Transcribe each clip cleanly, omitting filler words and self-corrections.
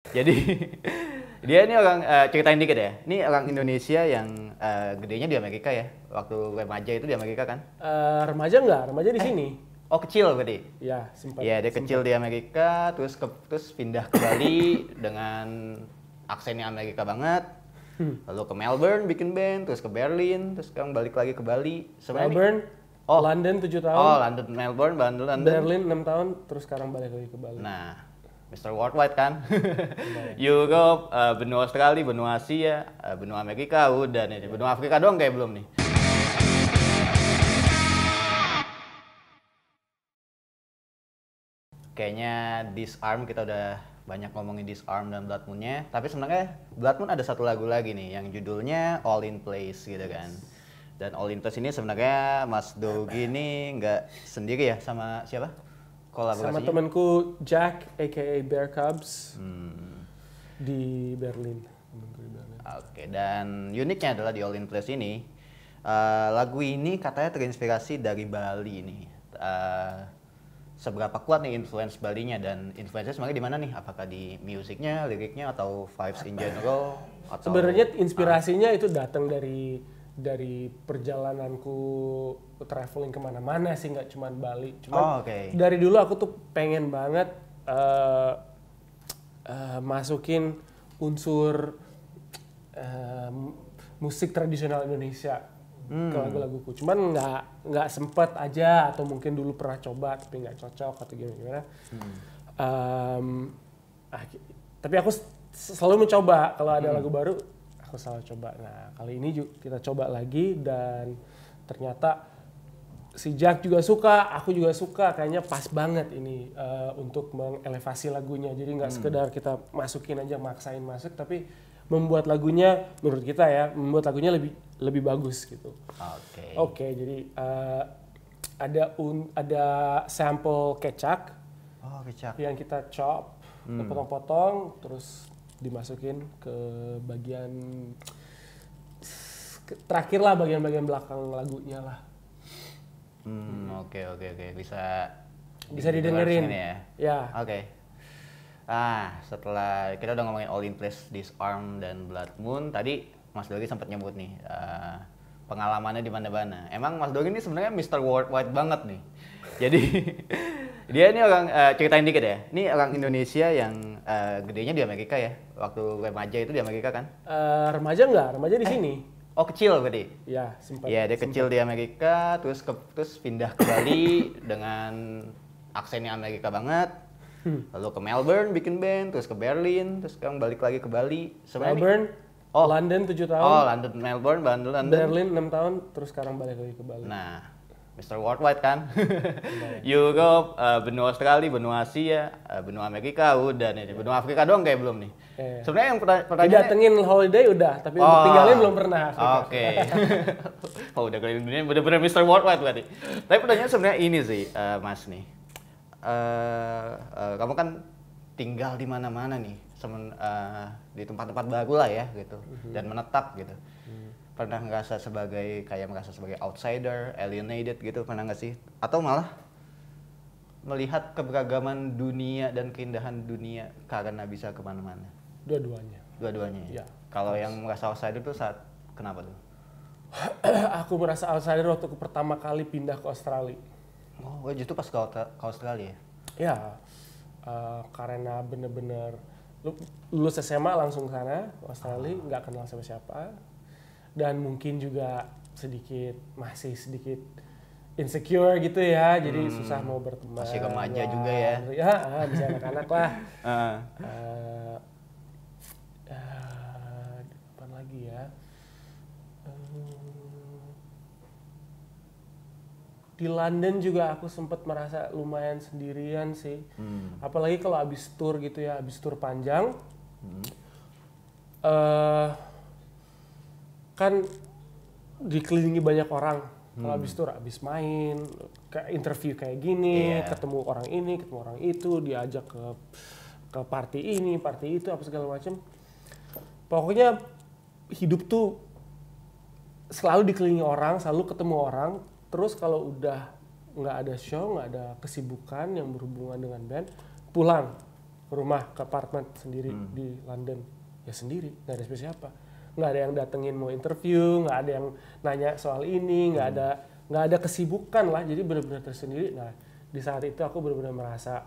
Jadi dia ini orang ceritain dikit ya. Ini orang Indonesia yang gedenya di Amerika ya. Waktu remaja itu di Amerika kan? Remaja enggak, remaja di sini. Oh kecil berarti. Ya, sempat. Iya dia kecil di Amerika, terus pindah ke Bali dengan aksennya Amerika banget. Lalu ke Melbourne bikin band, terus ke Berlin, terus sekarang balik lagi ke Bali. Sebenarnya Melbourne, Oh. London 7 tahun, Oh London, Melbourne, London. Berlin 6 tahun, terus sekarang balik lagi ke Bali. Nah, Mr. Worldwide kan? Europe, benua Australia, benua Asia, benua Amerika, udah nih. Benua Afrika doang kayak belum nih. Kayaknya Disarm kita udah banyak ngomongin Disarm dan Blood Moon-nya. Tapi sebenarnya Blood Moon ada satu lagu lagi nih yang judulnya All in Place gitu kan. Dan All in Place ini sebenarnya Mas Dogi ini nggak sendiri ya sama siapa? Kolaborasinya? Sama temanku Jack, aka Bear Cubs, di Berlin. Oke, dan uniknya adalah di All in Place ini, lagu ini katanya terinspirasi dari Bali nih. Seberapa kuat nih influence Balinya dan influence-nya sebenarnya di mana nih? Apakah di musiknya, liriknya, atau vibes in general? Atau, Sebenarnya inspirasinya itu datang dari perjalananku traveling kemana-mana sih, nggak cuma Bali. Cuma dari dulu aku tuh pengen banget masukin unsur musik tradisional Indonesia ke lagu-laguku. Cuman nggak sempet aja, atau mungkin dulu pernah coba tapi nggak cocok atau gimana. Tapi aku selalu mencoba kalau ada lagu baru, aku selalu coba. Nah kali ini kita coba lagi dan ternyata si Jack juga suka, aku juga suka. Kayaknya pas banget ini untuk mengelevasi lagunya. Jadi nggak sekedar kita masukin aja, maksain masuk, tapi membuat lagunya, menurut kita ya, membuat lagunya lebih bagus gitu. Oke, jadi ada sampel kecak, yang kita chop, kita potong-potong, terus dimasukin ke bagian terakhir lah, bagian-bagian belakang lagunya lah. Oke, bisa didengerin ya. Oke. Setelah kita udah ngomongin All in Place, Disarm, dan Blood Moon, tadi Mas Dogi sempat nyebut nih pengalamannya di mana-mana. Emang Mas Dogi ini sebenarnya Mr. Worldwide banget nih. Jadi dia ini orang ceritain dikit ya. Ini orang Indonesia yang gedenya di Amerika ya. Waktu remaja itu di Amerika kan? Remaja enggak, remaja di sini. Oh kecil berarti? Ya, sempat. Iya dia kecil di Amerika, terus pindah ke Bali dengan aksennya Amerika banget. Lalu ke Melbourne bikin band, terus ke Berlin, terus sekarang balik lagi ke Bali. Melbourne, London 7 tahun. Oh London, Melbourne, London. Berlin 6 tahun, terus sekarang balik lagi ke Bali. Nah, Mr. Worldwide kan? Europe, benua Australia, benua Asia, benua Amerika, udah nih. Benua Afrika doang kayak belum nih. Sebenarnya yang pertanyaannya... Didatengin holiday udah, tapi untuk tinggalin belum pernah. Oke. Udah keliling dunia, bener-bener Mr. Worldwide berarti. Tapi pertanyaannya sebenarnya ini sih, Mas nih. Kamu kan tinggal di mana-mana nih, di tempat-tempat baru lah ya gitu, dan menetap gitu. Pernah merasa sebagai outsider, alienated gitu, pernah nggak sih? Atau malah melihat keberagaman dunia dan keindahan dunia karena bisa kemana-mana? Dua-duanya. Ya. Kalau yang merasa outsider tuh saat kenapa tuh? Aku merasa outsider waktu pertama kali pindah ke Australia. Oh, justru pas ke Australia? Ya, karena bener-bener lulus SMA langsung ke sana, Australia, nggak kenal sama siapa. Dan mungkin juga masih sedikit insecure gitu ya, jadi susah mau berteman. Masih remaja juga ya? Ya, masih anak-anak lah. Apa lagi ya? Di London juga aku sempat merasa lumayan sendirian sih. Apalagi kalau abis tour gitu ya, abis tour panjang. Kan dikelilingi banyak orang. Kalau abis tour, abis main, kayak interview kayak gini, ketemu orang ini, ketemu orang itu, diajak ke party ini, party itu, apa segala macam. Pokoknya hidup tuh selalu dikelilingi orang, selalu ketemu orang. Terus kalau udah nggak ada show, nggak ada kesibukan yang berhubungan dengan band, pulang. rumah ke apartemen sendiri di London. Ya sendiri, nggak ada siapa. Nggak ada yang datengin mau interview, nggak ada yang nanya soal ini, nggak ada kesibukan lah. Jadi benar-benar tersendiri. Nah di saat itu aku benar-benar merasa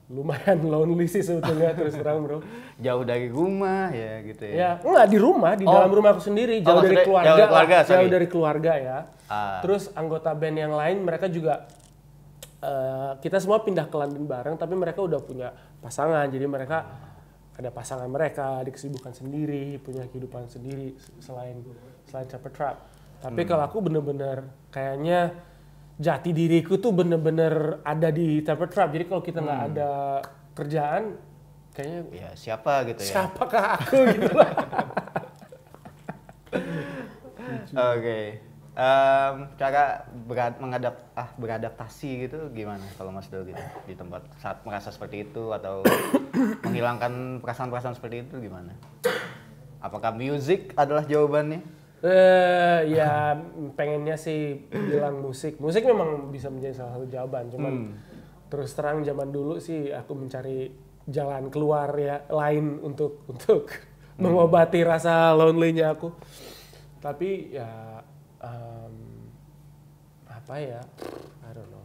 lumayan lonely sih sebetulnya terus terang bro. Jauh dari rumah ya gitu ya. Ya nggak di rumah, di dalam rumah aku sendiri, jauh dari keluarga, jauh dari keluarga ya. Terus anggota band yang lain mereka juga kita semua pindah ke London bareng, tapi mereka udah punya pasangan, jadi mereka ada pasangan mereka, ada kesibukan sendiri, punya kehidupan sendiri selain Temper Trap. Tapi kalau aku bener-bener kayaknya jati diriku tuh bener-bener ada di Temper Trap. Jadi kalau kita nggak ada kerjaan, kayaknya ya siapa gitu ya. Siapakah aku gitu lah. Oke. Cara beradaptasi gitu gimana kalau Mas Do gitu di tempat saat merasa seperti itu atau menghilangkan perasaan-perasaan seperti itu gimana? Apakah musik adalah jawabannya? Ya pengennya sih bilang musik memang bisa menjadi salah satu jawaban, cuman terus terang zaman dulu sih aku mencari jalan keluar ya lain untuk mengobati rasa lonely-nya aku. Tapi ya apa ya, I don't know,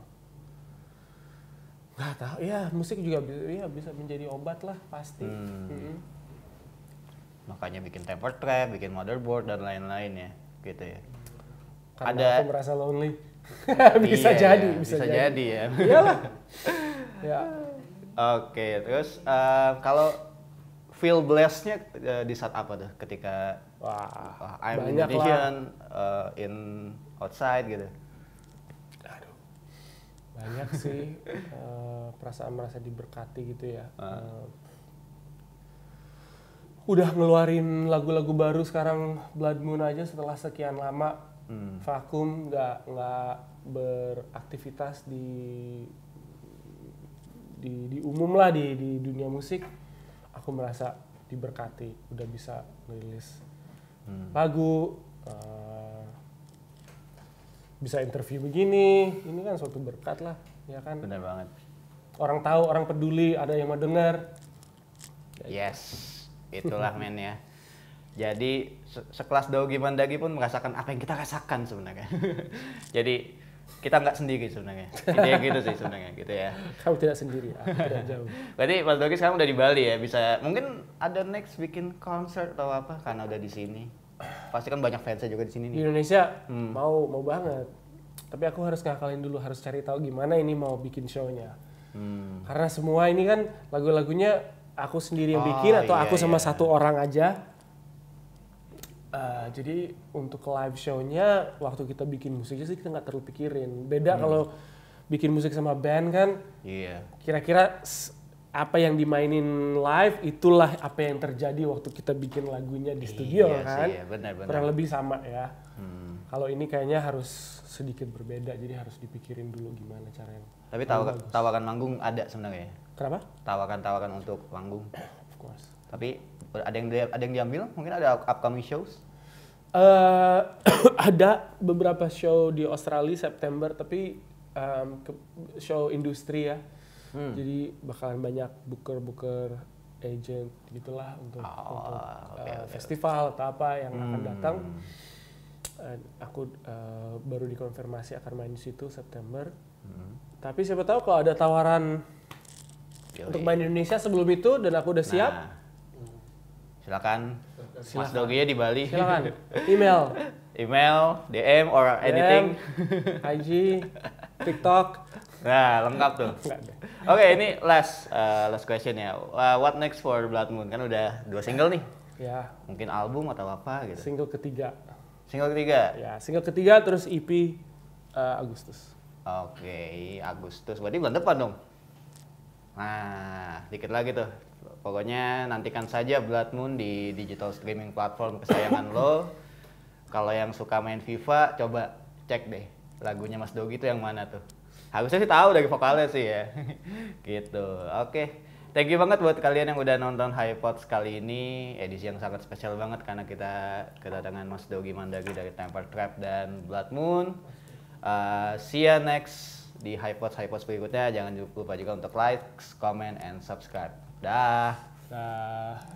nggak tahu ya, musik juga bisa menjadi obat lah pasti. Makanya bikin Temper Trap, bikin Motherboard dan lain-lain ya, gitu ya. Karena aku merasa lonely. bisa jadi ya. Iyalah. Ya. Oke, terus kalau feel blessed-nya di saat apa tuh? Ketika I'm in Indonesian, in outside gitu. Aduh, banyak sih perasaan merasa diberkati gitu ya. Udah ngeluarin lagu-lagu baru sekarang, Blood Moon aja setelah sekian lama vakum, nggak beraktivitas di umum lah di dunia musik. Aku merasa diberkati, udah bisa ngerilis lagu, bisa interview begini, ini kan suatu berkat lah, ya kan? Benar banget. Orang tahu, orang peduli, ada yang mau dengar. Yes. Itulah men ya. Jadi sekelas Dogi Mandagi pun merasakan apa yang kita rasakan sebenarnya. Jadi kita nggak sendiri sebenarnya. Intinya gitu sih sebenarnya gitu ya. Kamu tidak sendiri, aku tidak jauh. Berarti Mas Dogi sekarang udah di Bali ya, bisa mungkin ada next bikin konser atau apa karena udah di sini. Pasti kan banyak fansnya juga di sini nih. Di Indonesia mau banget. Tapi aku harus ngakalin dulu, harus cari tahu gimana ini mau bikin show-nya. Karena semua ini kan lagu-lagunya aku sendiri yang bikin atau aku sama satu orang aja. Jadi untuk live show-nya waktu kita bikin musiknya sih kita nggak terlalu pikirin. Beda kalau bikin musik sama band kan. Kira-kira apa yang dimainin live itulah apa yang terjadi waktu kita bikin lagunya di studio kan. Sih, benar. Kurang lebih sama ya. Kalau ini kayaknya harus sedikit berbeda, jadi harus dipikirin dulu gimana caranya. Tapi tawaran manggung ada sebenarnya. Kenapa? Tawaran untuk manggung. Of course. Tapi ada yang diambil? Mungkin ada upcoming shows? Ada beberapa show di Australia September, tapi show industri ya. Jadi bakalan banyak booker agent gitulah untuk festival atau apa yang akan datang. Aku baru dikonfirmasi akan main di situ September. Tapi siapa tahu kalau ada tawaran untuk main di Indonesia sebelum itu dan aku udah siap. Silakan. Mas Dogi di Bali. Silakan. Email, DM or anything. IG, TikTok. Nah, lengkap tuh. Oke, ini last question ya. What next for Blood Moon? Kan udah 2 single nih. Ya. Mungkin album atau apa gitu. Single ketiga. Ya, single ketiga terus EP Agustus. Oke, Agustus. Berarti bulan depan dong. Nah, dikit lagi tuh. Pokoknya nantikan saja Blood Moon di digital streaming platform kesayangan lo. Kalau yang suka main FIFA, coba cek deh lagunya Mas Dogi itu yang mana tuh. Harusnya sih tahu dari vokalnya sih ya. Gitu. Oke. Thank you banget buat kalian yang udah nonton HiPods kali ini. Edisi yang sangat spesial banget karena kita kedatangan Mas Dogi Mandagi dari Temper Trap dan Blood Moon. See you next di HiPods berikutnya. Jangan lupa juga untuk like, comment, and subscribe. Dah. Dah.